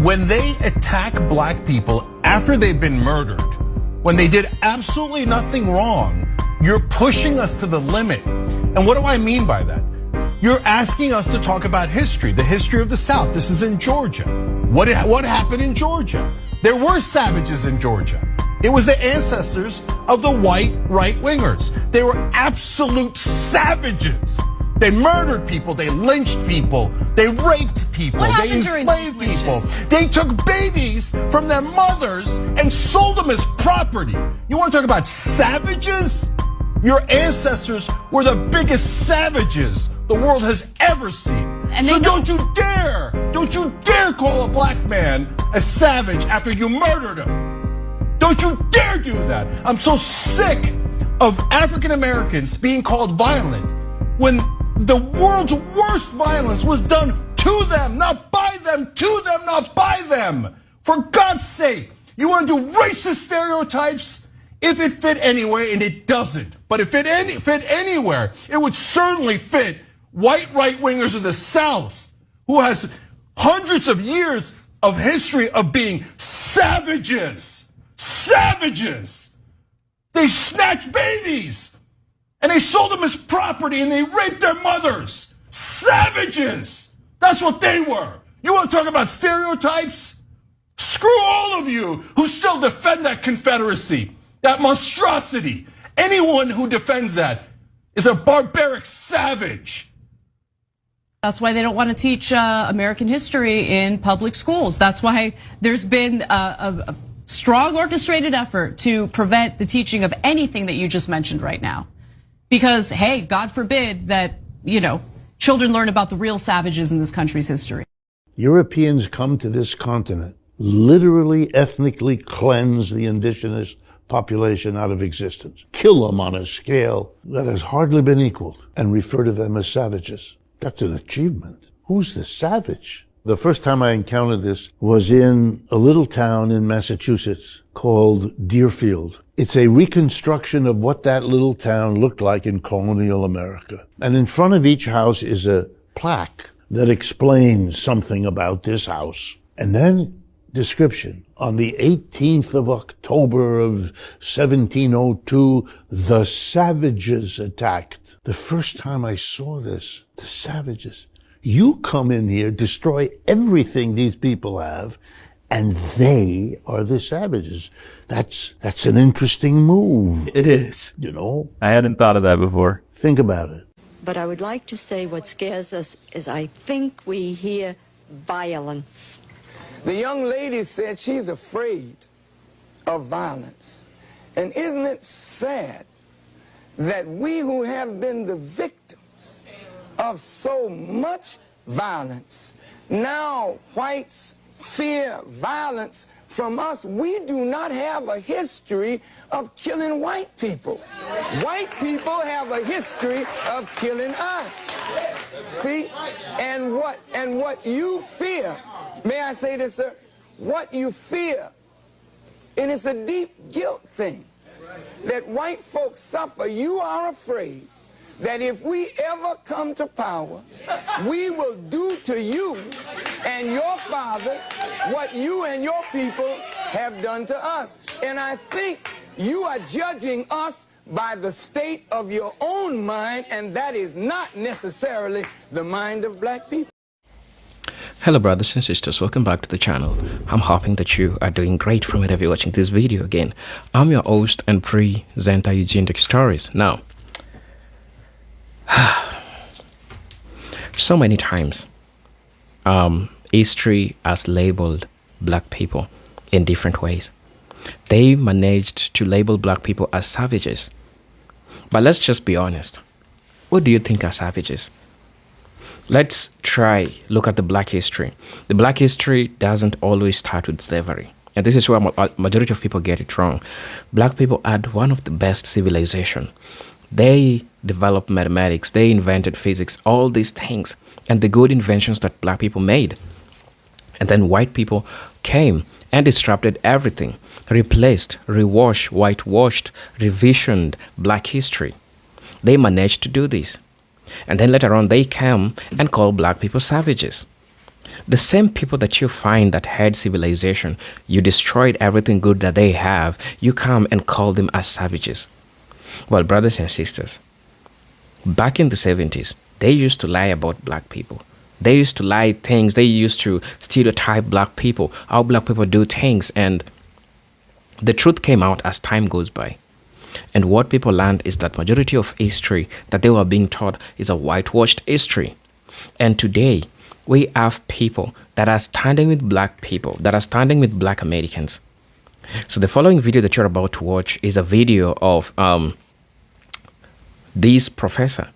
when they attack black people after they've been murdered, when they did absolutely nothing wrong, you're pushing us to the limit. And what do I mean by that? You're asking us to talk about history, the history of the South. This is in Georgia. What happened in Georgia? There were savages in Georgia. It was the ancestors of the white right-wingers. They were absolute savages. They murdered people, they lynched people, they raped people, they enslaved people. They took babies from their mothers and sold them as property. You want to talk about savages? Your ancestors were the biggest savages the world has ever seen. And so don't you dare call a black man a savage after you murdered him. Don't you dare do that. I'm so sick of African Americans being called violent when the world's worst violence was done to them, not by them, to them, not by them. For God's sake, you want to do racist stereotypes? If it fit anywhere, and it doesn't, but if it fit anywhere, it would certainly fit white right-wingers of the South, who has hundreds of years of history of being savages. Savages. They snatched babies and they sold them as property and they raped their mothers. Savages. That's what they were. You want to talk about stereotypes? Screw all of you who still defend that Confederacy, that monstrosity. Anyone who defends that is a barbaric savage. That's why they don't want to teach American history in public schools. That's why there's been a strong orchestrated effort to prevent the teaching of anything that you just mentioned right now. Because, hey, God forbid that, children learn about the real savages in this country's history. Europeans come to this continent, literally ethnically cleanse the indigenous population out of existence, kill them on a scale that has hardly been equaled, and refer to them as savages. That's an achievement. Who's the savage? The first time I encountered this was in a little town in Massachusetts called Deerfield. It's a reconstruction of what that little town looked like in colonial America. And in front of each house is a plaque that explains something about this house. And then description. On the 18th of October of 1702, the savages attacked. The first time I saw this, the savages. You come in here, destroy everything these people have, and they are the savages. That's an interesting move. It is. I hadn't thought of that before. Think about it. But I would like to say what scares us is I think we hear violence. The young lady said she's afraid of violence. And isn't it sad that we who have been the victims of so much violence, now whites fear violence from us? We do not have a history of killing white people. White people have a history of killing us. See? And what you fear, may I say this, sir? What you fear, and it's a deep guilt thing, that white folks suffer. You are afraid that if we ever come to power, we will do to you and your fathers what you and your people have done to us. And I think you are judging us by the state of your own mind, and that is not necessarily the mind of black people. Hello brothers and sisters, welcome back to the channel. I'm hoping that you are doing great from wherever you're watching this video again. I'm your host and presenter Eugene Stories. Now, so many times history has labeled black people in different ways. They managed to label black people as savages. But let's just be honest. What do you think are savages? Let's look at the black history. The black history doesn't always start with slavery. And this is where majority of people get it wrong. Black people had one of the best civilization. They developed mathematics, they invented physics, all these things, and the good inventions that black people made. And then white people came and disrupted everything, replaced, rewashed, whitewashed, revisioned black history. They managed to do this. And then later on, they came and called black people savages. The same people that you find that had civilization, you destroyed everything good that they have, you come and call them as savages. Well, brothers and sisters, back in the 70s, they used to lie about black people. They used to lie things. They used to stereotype black people, how black people do things. And the truth came out as time goes by. And what people learned is that majority of history that they were being taught is a whitewashed history. And today, we have people that are standing with black people, that are standing with black Americans. So the following video that you're about to watch is a video of this professor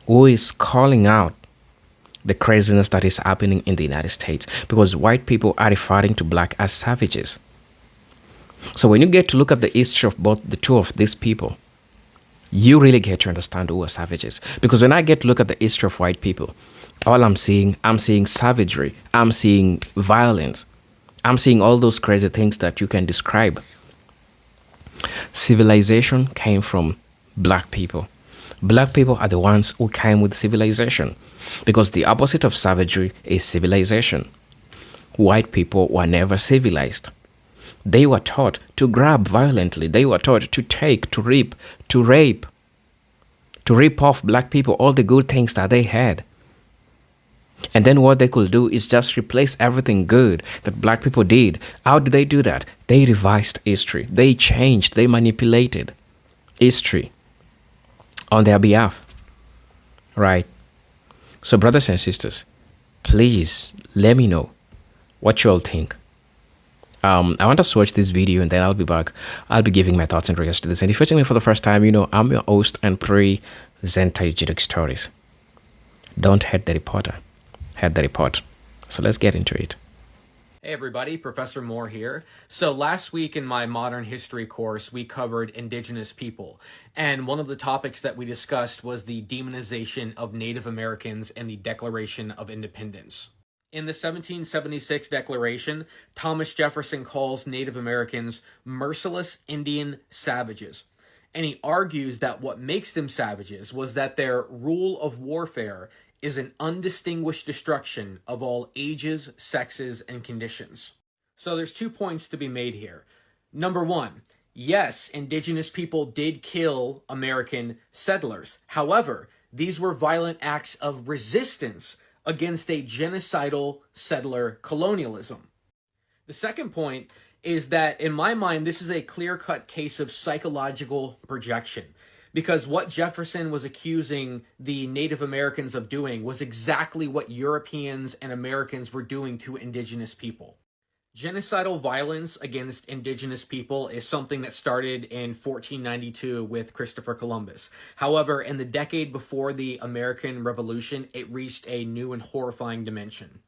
who is calling out the craziness that is happening in the United States because white people are referring to black as savages. So when you get to look at the history of both the two of these people, you really get to understand who are savages. Because when I get to look at the history of white people, all I'm seeing savagery, I'm seeing violence, I'm seeing all those crazy things that you can describe. Civilization came from black people. Black people are the ones who came with civilization because the opposite of savagery is civilization. White people were never civilized. They were taught to grab violently. They were taught to take, to rape, to rip off black people, all the good things that they had. And then what they could do is just replace everything good that black people did. How did they do that? They revised history. They changed, they manipulated history on their behalf. Right? So brothers and sisters, please let me know what you all think. I want us to watch this video and then I'll be back. I'll be giving my thoughts in regards to this. And if you're watching me for the first time, I'm your host and presenter Jedic Stories. Don't hate the reporter. Head the report. So let's get into it. Hey everybody, Professor Moore here. So last week in my modern history course, we covered indigenous people. And one of the topics that we discussed was the demonization of Native Americans and the Declaration of Independence. In the 1776 Declaration, Thomas Jefferson calls Native Americans merciless Indian savages. And he argues that what makes them savages was that their rule of warfare is an undistinguished destruction of all ages, sexes, and conditions. So there's 2 points to be made here. Number one, yes, indigenous people did kill American settlers. However, these were violent acts of resistance against a genocidal settler colonialism. The second point is that, in my mind, this is a clear-cut case of psychological projection. Because what Jefferson was accusing the Native Americans of doing was exactly what Europeans and Americans were doing to indigenous people. Genocidal violence against indigenous people is something that started in 1492 with Christopher Columbus. However, in the decade before the American Revolution, it reached a new and horrifying dimension.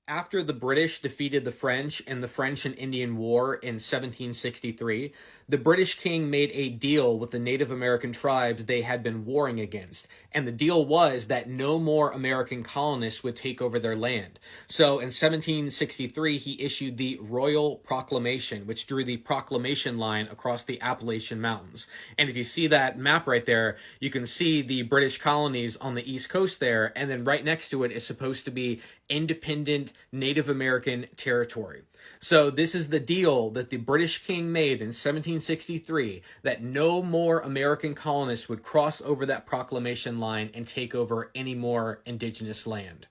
After the British defeated the French in the French and Indian War in 1763, the British king made a deal with the Native American tribes they had been warring against. And the deal was that no more American colonists would take over their land. So in 1763, he issued the Royal Proclamation, which drew the proclamation line across the Appalachian Mountains. And if you see that map right there, you can see the British colonies on the East Coast there. And then right next to it is supposed to be independent Native American territory. So this is the deal that the British king made in 1763, that no more American colonists would cross over that proclamation line and take over any more indigenous land.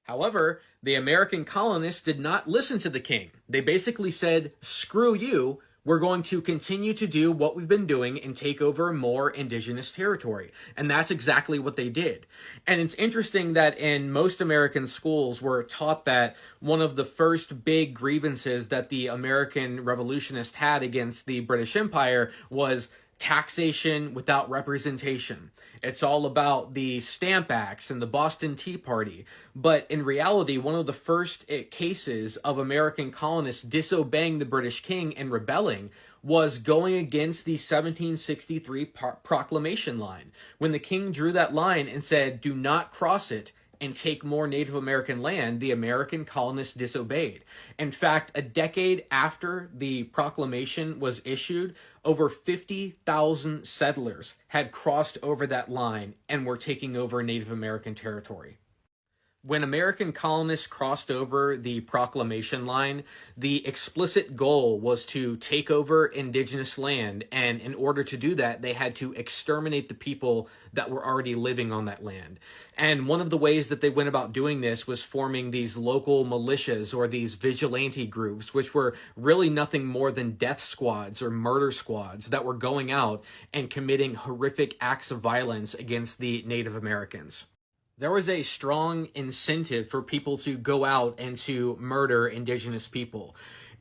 However, the American colonists did not listen to the king. They basically said, screw you, we're going to continue to do what we've been doing and take over more indigenous territory. And that's exactly what they did. And it's interesting that in most American schools, we're taught that one of the first big grievances that the American revolutionists had against the British Empire was taxation without representation. It's all about the Stamp Acts and the Boston Tea Party. But in reality, one of the first cases of American colonists disobeying the British king and rebelling was going against the 1763 proclamation line. When the king drew that line and said, do not cross it and take more Native American land, the American colonists disobeyed. In fact, a decade after the proclamation was issued, over 50,000 settlers had crossed over that line and were taking over Native American territory. When American colonists crossed over the proclamation line, the explicit goal was to take over indigenous land, and in order to do that, they had to exterminate the people that were already living on that land. And one of the ways that they went about doing this was forming these local militias or these vigilante groups, which were really nothing more than death squads or murder squads that were going out and committing horrific acts of violence against the Native Americans. There was a strong incentive for people to go out and to murder indigenous people.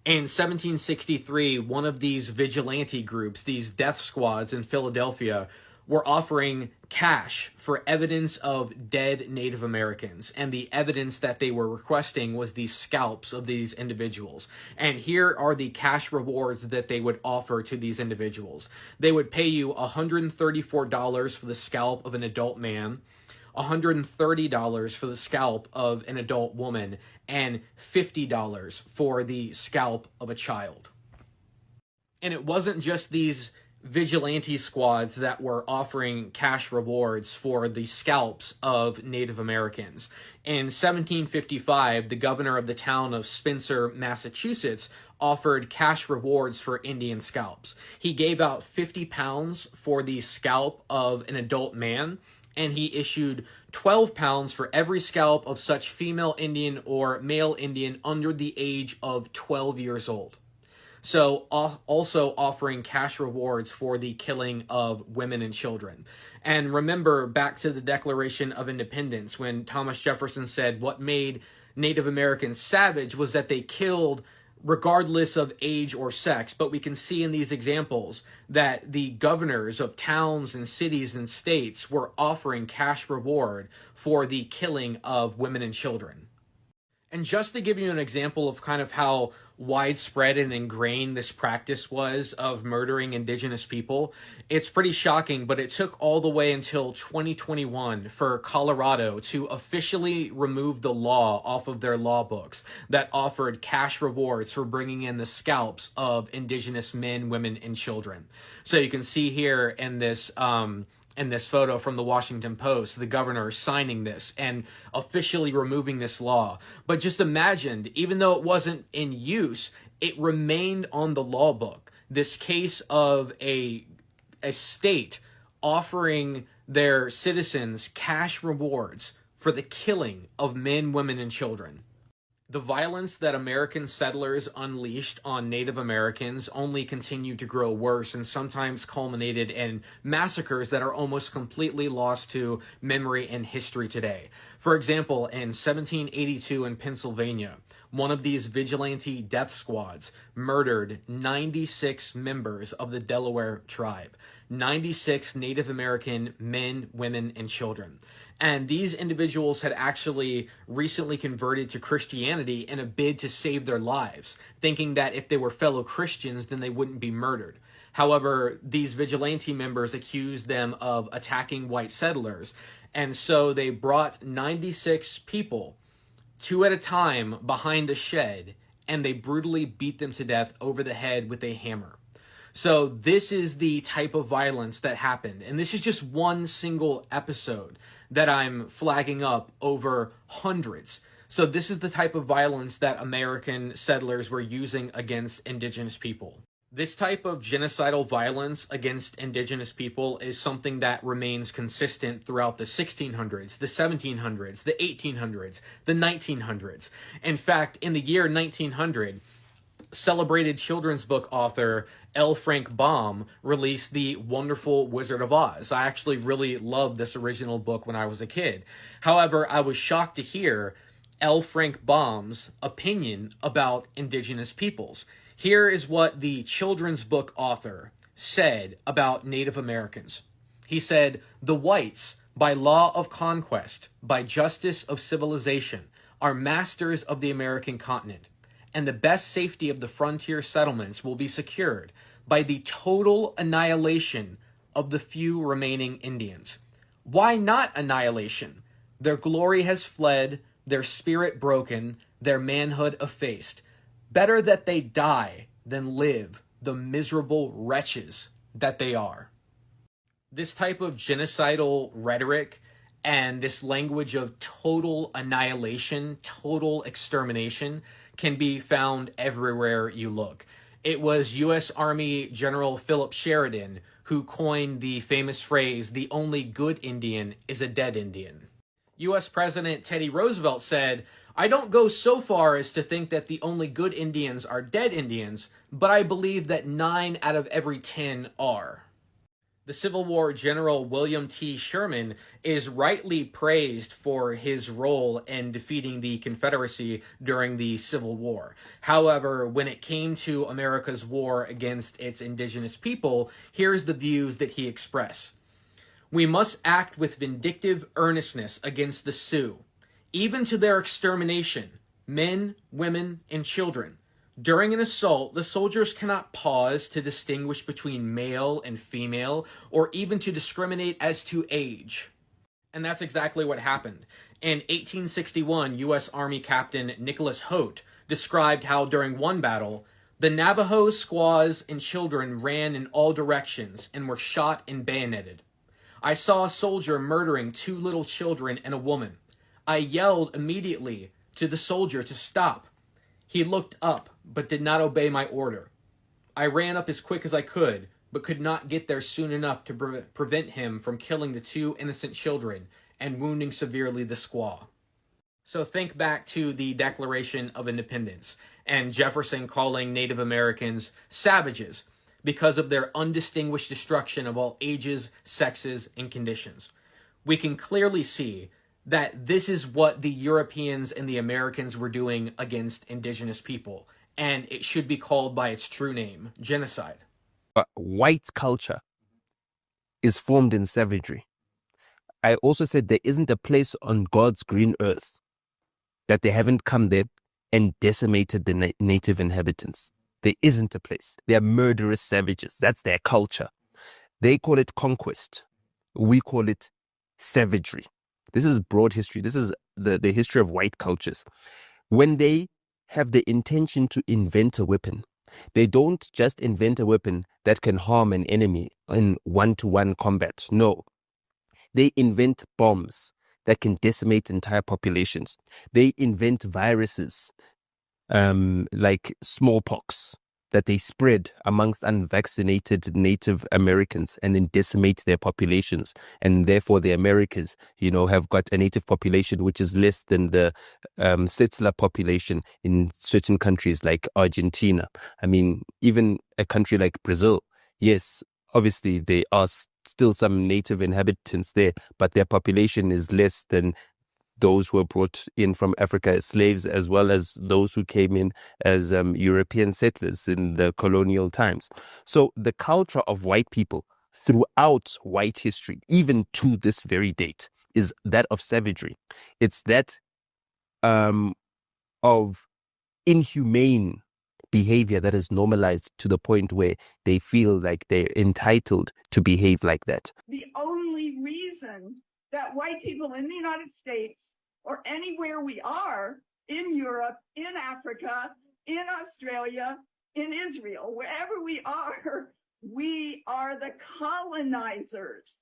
In 1763, one of these vigilante groups, these death squads in Philadelphia, were offering cash for evidence of dead Native Americans. And the evidence that they were requesting was the scalps of these individuals. And here are the cash rewards that they would offer to these individuals. They would pay you $134 for the scalp of an adult man, $130 for the scalp of an adult woman, and $50 for the scalp of a child. And it wasn't just these vigilante squads that were offering cash rewards for the scalps of Native Americans. In 1755, the governor of the town of Spencer, Massachusetts, offered cash rewards for Indian scalps. He gave out 50 pounds for the scalp of an adult man, and he issued 12 pounds for every scalp of such female Indian or male Indian under the age of 12 years old. So also offering cash rewards for the killing of women and children. And remember back to the Declaration of Independence when Thomas Jefferson said what made Native Americans savage was that they killed regardless of age or sex. But we can see in these examples that the governors of towns and cities and states were offering cash reward for the killing of women and children. And just to give you an example of kind of how widespread and ingrained this practice was of murdering indigenous people, it's pretty shocking, but it took all the way until 2021 for Colorado to officially remove the law off of their law books that offered cash rewards for bringing in the scalps of indigenous men, women, and children. So you can see here in this photo from the Washington Post, the governor signing this and officially removing this law. But just imagine, even though it wasn't in use, it remained on the law book. This case of a state offering their citizens cash rewards for the killing of men, women, and children. The violence that American settlers unleashed on Native Americans only continued to grow worse and sometimes culminated in massacres that are almost completely lost to memory and history today. For example, in 1782 in Pennsylvania, one of these vigilante death squads murdered 96 members of the Delaware tribe, 96 Native American men, women, and children. And these individuals had actually recently converted to Christianity in a bid to save their lives, thinking that if they were fellow Christians, then they wouldn't be murdered. However, these vigilante members accused them of attacking white settlers, and so they brought 96 people, 2 at a time, behind a shed, and they brutally beat them to death over the head with a hammer. So this is the type of violence that happened, and this is just one single episode that I'm flagging up over hundreds. So this is the type of violence that American settlers were using against indigenous people. This type of genocidal violence against indigenous people is something that remains consistent throughout the 1600s, the 1700s, the 1800s, the 1900s. In fact, in the year 1900, celebrated children's book author L. Frank Baum released The Wonderful Wizard of Oz. I actually really loved this original book when I was a kid. However, I was shocked to hear L. Frank Baum's opinion about indigenous peoples. Here is what the children's book author said about Native Americans. He said, "The whites, by law of conquest, by justice of civilization, are masters of the American continent, and the best safety of the frontier settlements will be secured by the total annihilation of the few remaining Indians. Why not annihilation? Their glory has fled, their spirit broken, their manhood effaced. Better that they die than live, the miserable wretches that they are." This type of genocidal rhetoric And this language of total annihilation, total extermination can be found everywhere you look. It was U.S. Army General Philip Sheridan who coined the famous phrase, "The only good Indian is a dead Indian." U.S. President Teddy Roosevelt said, "I don't go so far as to think that the only good Indians are dead Indians, but I believe that 9 out of every 10 are." The Civil War General William T. Sherman is rightly praised for his role in defeating the Confederacy during the Civil War. However, when it came to America's war against its indigenous people, here's the views that he expressed. "We must act with vindictive earnestness against the Sioux, even to their extermination, men, women, and children. During an assault, the soldiers cannot pause to distinguish between male and female, or even to discriminate as to age." And that's exactly what happened. In 1861, U.S. Army Captain Nicholas Hote described how during one battle, the Navajos, squaws, and children ran in all directions and were shot and bayoneted. "I saw a soldier murdering 2 little children and a woman. I yelled immediately to the soldier to stop. He looked up, but did not obey my order. I ran up as quick as I could, but could not get there soon enough to prevent him from killing the 2 innocent children and wounding severely the squaw." So think back to the Declaration of Independence and Jefferson calling Native Americans savages because of their undistinguished destruction of all ages, sexes, and conditions. We can clearly see that this is what the Europeans and the Americans were doing against indigenous people, and it should be called by its true name, genocide. But white culture is formed in savagery. I also said there isn't a place on God's green earth that they haven't come there and decimated the native inhabitants. There isn't a place. They are murderous savages. That's their culture. They call it conquest. We call it savagery. This is broad history. This is the history of white cultures. When they have the intention to invent a weapon, they don't just invent a weapon that can harm an enemy in one-to-one combat. No. They invent bombs that can decimate entire populations. They invent viruses like smallpox that they spread amongst unvaccinated Native Americans and then decimate their populations. And therefore the Americas, have got a native population which is less than the settler population in certain countries like Argentina. I mean, even a country like Brazil, yes, obviously there are still some native inhabitants there, but their population is less than those who were brought in from Africa as slaves, as well as those who came in as European settlers in the colonial times. So the culture of white people throughout white history, even to this very date, is that of savagery. It's that of inhumane behavior that is normalized to the point where they feel like they're entitled to behave like that. The only reason that white people in the United States or anywhere we are, in Europe, in Africa, in Australia, in Israel, wherever we are the colonizers.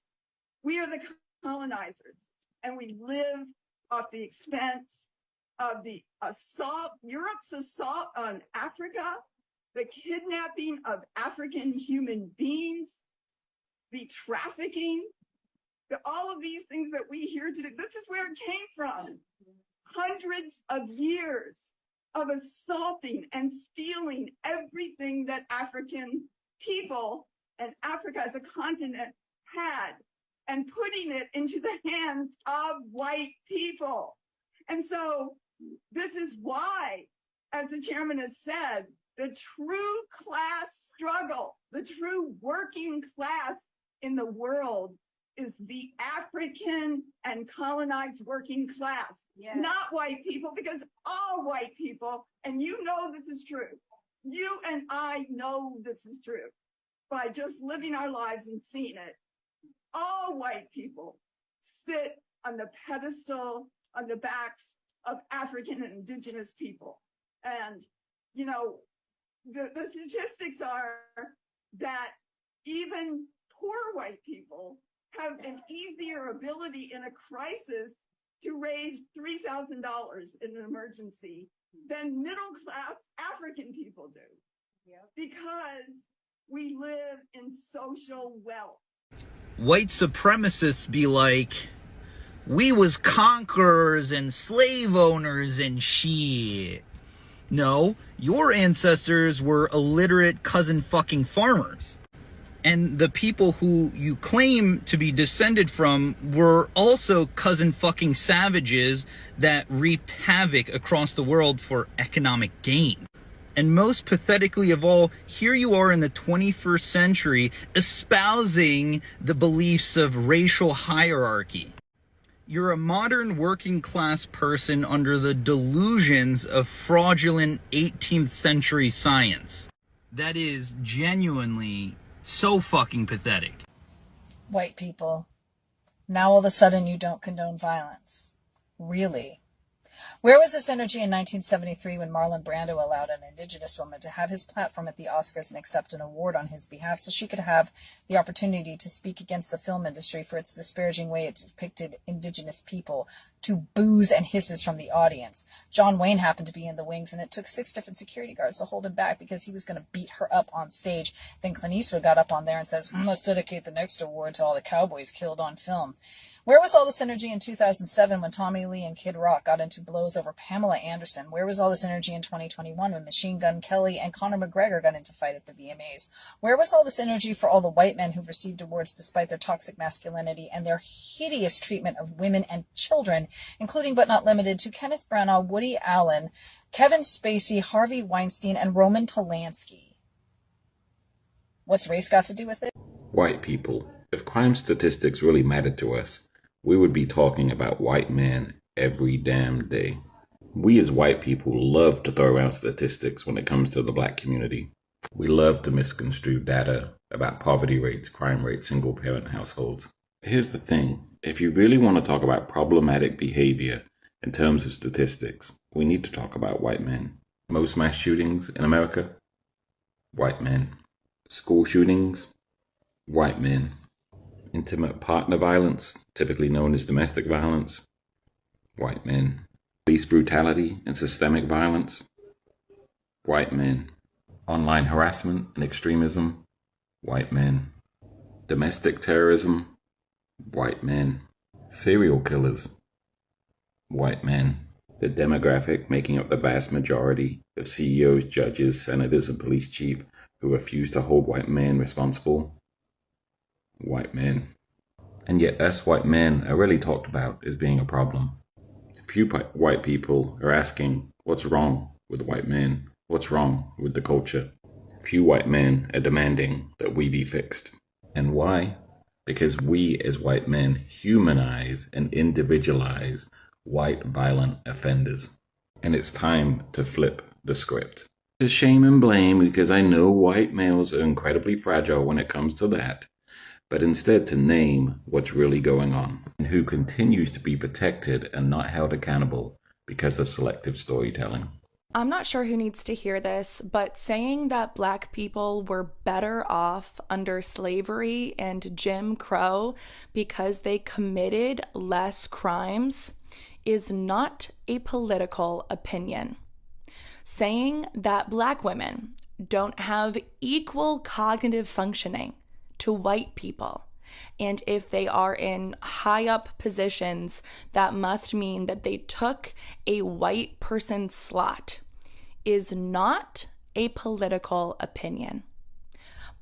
We are the colonizers. And we live off the expense of the assault, Europe's assault on Africa, the kidnapping of African human beings, the trafficking, all of these things that we hear today. This is where it came from. Hundreds of years of assaulting and stealing everything that African people and Africa as a continent had and putting it into the hands of white people. And so this is why, as the chairman has said, the true class struggle, the true working class in the world is the African and colonized working class, not white people, because all white people, and you know this is true, you and I know this is true by just living our lives and seeing it. All white people sit on the pedestal on the backs of African and indigenous people. And, the statistics are that even poor white people have an easier ability in a crisis to raise $3,000 in an emergency than middle-class African people do. Because we live in social wealth. White supremacists be like, we was conquerors and slave owners and shit. No, your ancestors were illiterate cousin fucking farmers. And the people who you claim to be descended from were also cousin fucking savages that reaped havoc across the world for economic gain. And most pathetically of all, here you are in the 21st century espousing the beliefs of racial hierarchy. You're a modern working class person under the delusions of fraudulent 18th century science. That is genuinely so fucking pathetic. White people, now all of a sudden you don't condone violence. Really? Where was this energy in 1973 when Marlon Brando allowed an indigenous woman to have his platform at the Oscars and accept an award on his behalf so she could have the opportunity to speak against the film industry for its disparaging way it depicted indigenous people, to boos and hisses from the audience? John Wayne happened to be in the wings, and it took 6 different security guards to hold him back because he was going to beat her up on stage. Then Clint Eastwood got up on there and says, let's dedicate the next award to all the cowboys killed on film. Where was all this energy in 2007 when Tommy Lee and Kid Rock got into blows over Pamela Anderson? Where was all this energy in 2021 when Machine Gun Kelly and Conor McGregor got into fight at the VMAs? Where was all this energy for all the white men who've received awards despite their toxic masculinity and their hideous treatment of women and children, including but not limited to Kenneth Branagh, Woody Allen, Kevin Spacey, Harvey Weinstein, and Roman Polanski? What's race got to do with it? White people. If crime statistics really mattered to us, we would be talking about white men every damn day. We as white people love to throw around statistics when it comes to the black community. We love to misconstrue data about poverty rates, crime rates, single-parent households. Here's the thing. If you really want to talk about problematic behavior in terms of statistics, we need to talk about white men. Most mass shootings in America? White men. School shootings? White men. Intimate partner violence, typically known as domestic violence? White men. Police brutality and systemic violence? White men. Online harassment and extremism? White men. Domestic terrorism? White men. Serial killers? White men. The demographic making up the vast majority of CEOs, judges, senators, and police chiefs who refuse to hold white men responsible? White men. And yet us white men are really talked about as being a problem. Few white people are asking what's wrong with white men, what's wrong with the culture. Few white men are demanding that we be fixed. And why? Because we as white men humanize and individualize white violent offenders. And it's time to flip the script. To shame and blame, because I know white males are incredibly fragile when it comes to that, but instead to name what's really going on and who continues to be protected and not held accountable because of selective storytelling. I'm not sure who needs to hear this, but saying that black people were better off under slavery and Jim Crow because they committed less crimes is not a political opinion. Saying that black women don't have equal cognitive functioning to white people, and if they are in high up positions, that must mean that they took a white person's slot, is not a political opinion.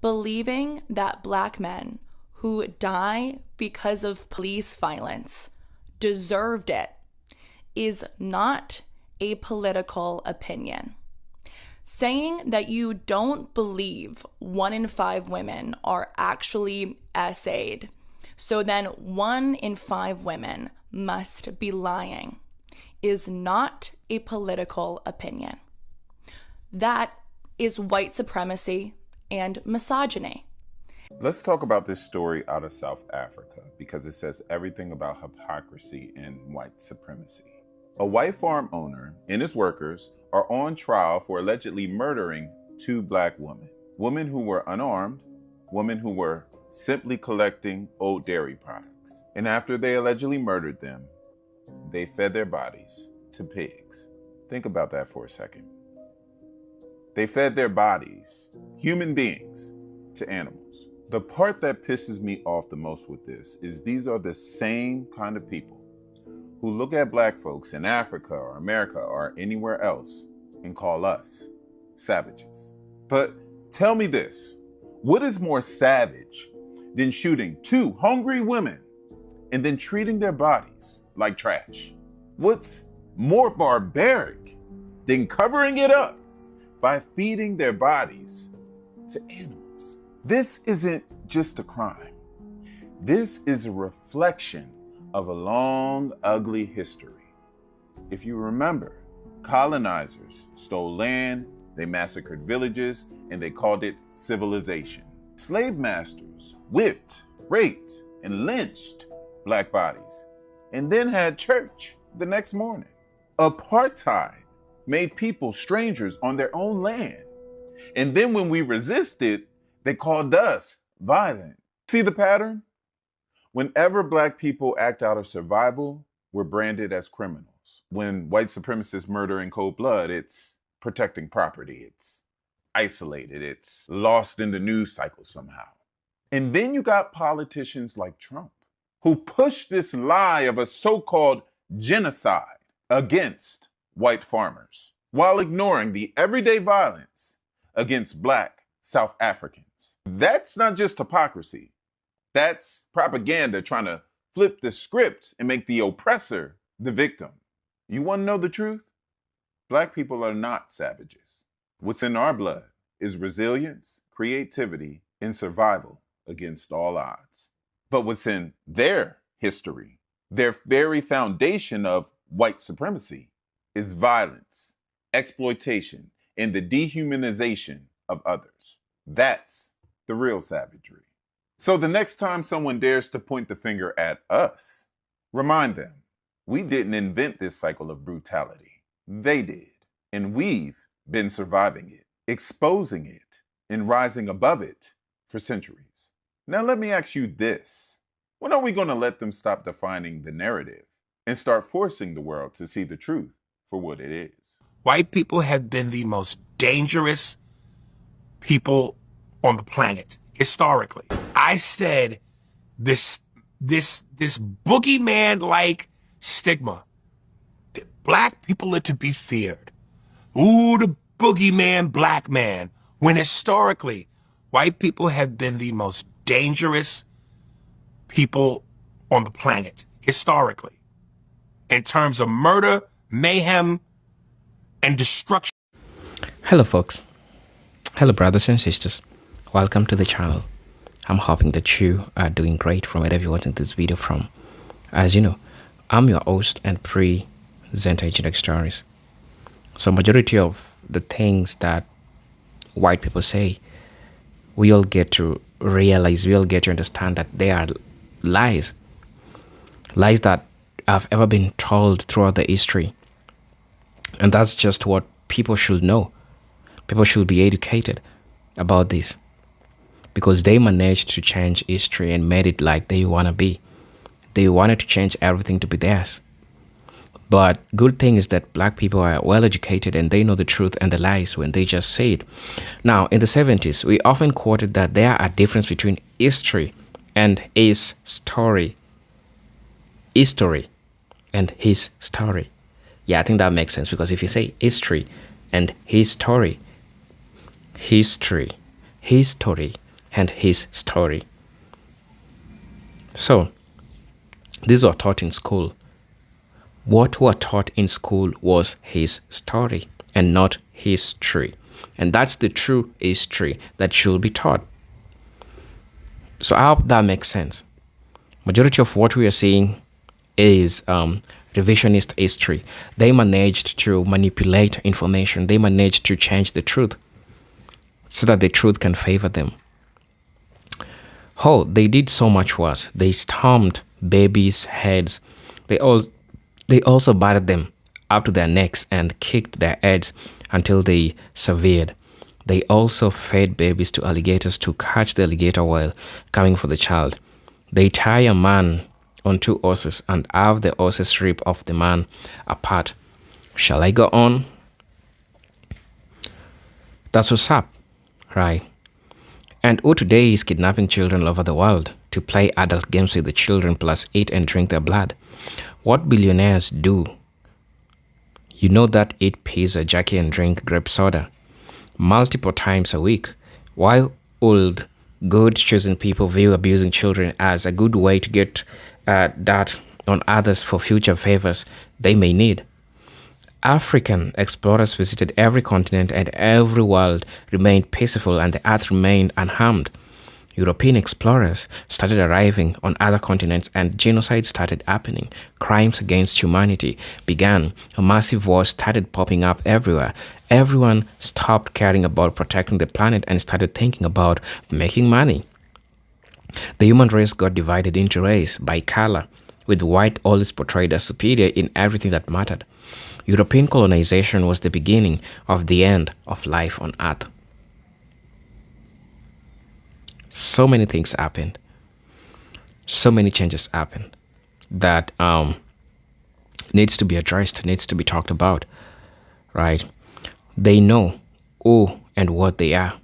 Believing that black men who die because of police violence deserved it is not a political opinion. Saying that you don't believe 1 in 5 women are actually essayed, so then 1 in 5 women must be lying, is not a political opinion. That is white supremacy and misogyny. Let's talk about this story out of South Africa because it says everything about hypocrisy and white supremacy. A white farm owner and his workers are on trial for allegedly murdering 2 black women. Women who were unarmed, women who were simply collecting old dairy products. And after they allegedly murdered them, they fed their bodies to pigs. Think about that for a second. They fed their bodies, human beings, to animals. The part that pisses me off the most with this is these are the same kind of people who look at black folks in Africa or America or anywhere else and call us savages. But tell me this, what is more savage than shooting 2 hungry women and then treating their bodies like trash? What's more barbaric than covering it up by feeding their bodies to animals? This isn't just a crime. This is a reflection of a long, ugly history. If you remember, colonizers stole land, they massacred villages, and they called it civilization. Slave masters whipped, raped, and lynched black bodies, and then had church the next morning. Apartheid made people strangers on their own land. And then when we resisted, they called us violent. See the pattern? Whenever black people act out of survival, we're branded as criminals. When white supremacists murder in cold blood, it's protecting property. It's isolated. It's lost in the news cycle somehow. And then you got politicians like Trump who push this lie of a so-called genocide against white farmers while ignoring the everyday violence against black South Africans. That's not just hypocrisy. That's propaganda trying to flip the script and make the oppressor the victim. You want to know the truth? Black people are not savages. What's in our blood is resilience, creativity, and survival against all odds. But what's in their history, their very foundation of white supremacy, is violence, exploitation, and the dehumanization of others. That's the real savagery. So the next time someone dares to point the finger at us, remind them, we didn't invent this cycle of brutality. They did. And we've been surviving it, exposing it, and rising above it for centuries. Now let me ask you this. When are we going to let them stop defining the narrative and start forcing the world to see the truth for what it is? White people have been the most dangerous people on the planet, historically. I said this boogeyman-like stigma that black people are to be feared. Ooh, the boogeyman black man. When historically, white people have been the most dangerous people on the planet, historically, in terms of murder, mayhem, and destruction. Hello folks. Hello brothers and sisters. Welcome to the channel. I'm hoping that you are doing great from wherever you're watching this video from. As you know, I'm your host and presenter Genetic Stories. So majority of the things that white people say, we all get to realize, we all get to understand that they are lies. Lies that have ever been told throughout the history. And that's just what people should know. People should be educated about this. Because they managed to change history and made it like they want to be. They wanted to change everything to be theirs. But good thing is that black people are well educated and they know the truth and the lies when they just say it. Now, in the 70s, we often quoted that there are difference between history and his story. History and his story. Yeah, I think that makes sense because if you say history and his story, history, his story, and his story. So, these were taught in school. What were taught in school was his story and not history. And that's the true history that should be taught. So I hope that makes sense. Majority of what we are seeing is revisionist history. They managed to manipulate information. They managed to change the truth so that the truth can favor them. Oh, they did so much worse. They stomped babies' heads. They also battered them up to their necks and kicked their heads until they severed. They also fed babies to alligators to catch the alligator whale coming for the child. They tie a man on 2 horses and have the horses rip off the man apart. Shall I go on? That's what's up, right? And who today is kidnapping children all over the world to play adult games with the children plus eat and drink their blood? What billionaires do? You know that eat pizza, jerky, and drink grape soda multiple times a week. Why would good chosen people view abusing children as a good way to get that on others for future favors they may need? African explorers visited every continent and every world remained peaceful and the earth remained unharmed. European explorers started arriving on other continents and genocide started happening. Crimes against humanity began. A massive war started popping up everywhere. Everyone stopped caring about protecting the planet and started thinking about making money. The human race got divided into race by color, with white always portrayed as superior in everything that mattered. European colonization was the beginning of the end of life on Earth. So many things happened. So many changes happened that needs to be addressed, needs to be talked about, right? They know who and what they are.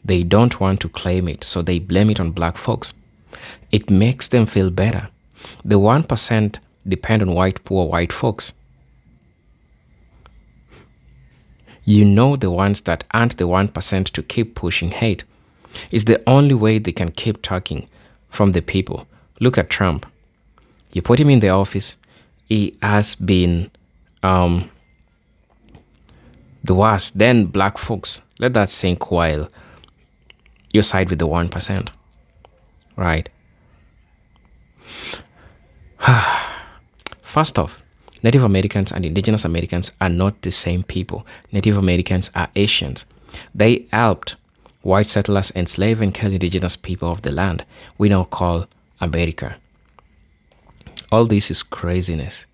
They don't want to claim it, so they blame it on black folks. It makes them feel better. The 1% depend on poor white folks. You know the ones that aren't the 1% to keep pushing hate. It's the only way they can keep talking from the people. Look at Trump. You put him in the office, he has been the worst. Then black folks, let that sink while you side with the 1%. Right? First off, Native Americans and Indigenous Americans are not the same people. Native Americans are Asians. They helped white settlers enslave and kill indigenous people of the land we now call America. All this is craziness.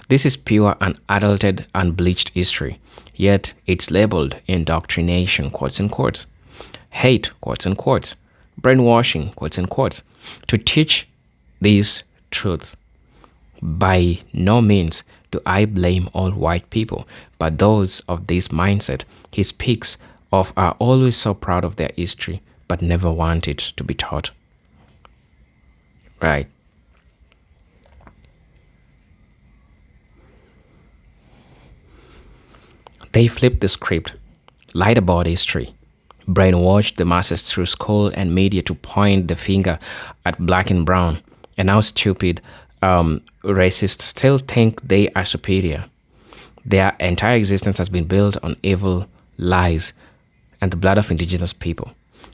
This is pure, unadulterated, unbleached history. Yet it's labeled indoctrination, quotes and quotes, hate, quotes and quotes, brainwashing, quotes and quotes, to teach these truths. By no means do I blame all white people, but those of this mindset he speaks of are always so proud of their history, but never want it to be taught. Right? They flipped the script, lied about history, brainwashed the masses through school and media to point the finger at black and brown, and now stupid racists still think they are superior. Their entire existence has been built on evil, lies, and the blood of indigenous people.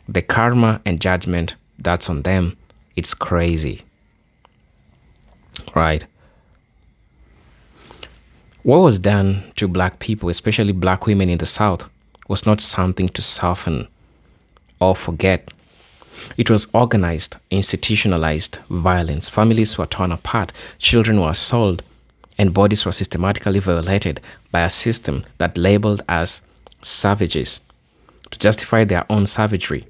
The karma and judgment that's on them, it's crazy. Right? What was done to black people, especially black women in the South, was not something to soften or forget. It was organized, institutionalized violence. Families were torn apart, children were sold, and bodies were systematically violated by a system that labeled as savages to justify their own savagery.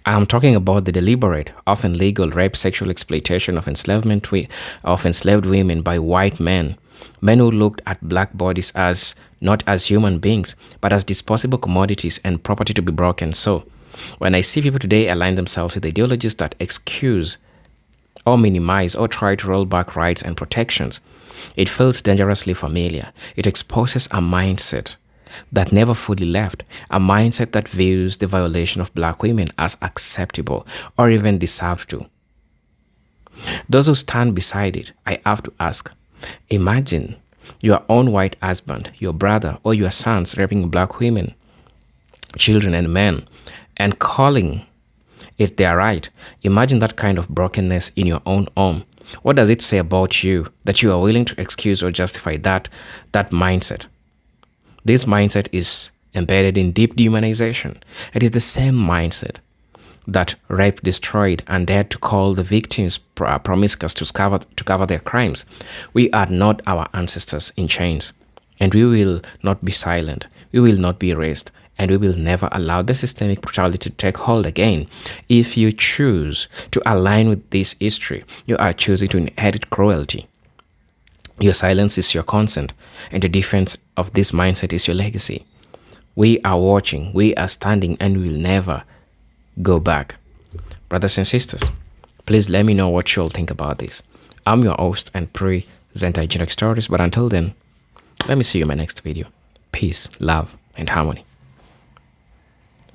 I'm talking about the deliberate, often legal rape, sexual exploitation of enslaved women by white men who looked at black bodies as not as human beings, but as disposable commodities and property to be broken. So, when I see people today align themselves with ideologies that excuse or minimize or try to roll back rights and protections, it feels dangerously familiar. It exposes a mindset that never fully left, a mindset that views the violation of black women as acceptable or even deserved to. Those who stand beside it, I have to ask, imagine your own white husband, your brother, or your sons raping black women, children, and men, and calling it their right. Imagine that kind of brokenness in your own home. What does it say about you that you are willing to excuse or justify that mindset? This mindset is embedded in deep dehumanization. It is the same mindset that raped, destroyed, and dared to call the victims promiscuous to cover their crimes. We are not our ancestors in chains. And we will not be silent. We will not be erased. And we will never allow the systemic brutality to take hold again. If you choose to align with this history, you are choosing to inherit cruelty. Your silence is your consent, and the defense of this mindset is your legacy. We are watching, we are standing, and we will never go back. Brothers and sisters, please let me know what you all think about this. I'm your host and presenter, Generic Stories, but until then, let me see you in my next video. Peace, love, and harmony.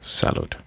Salute.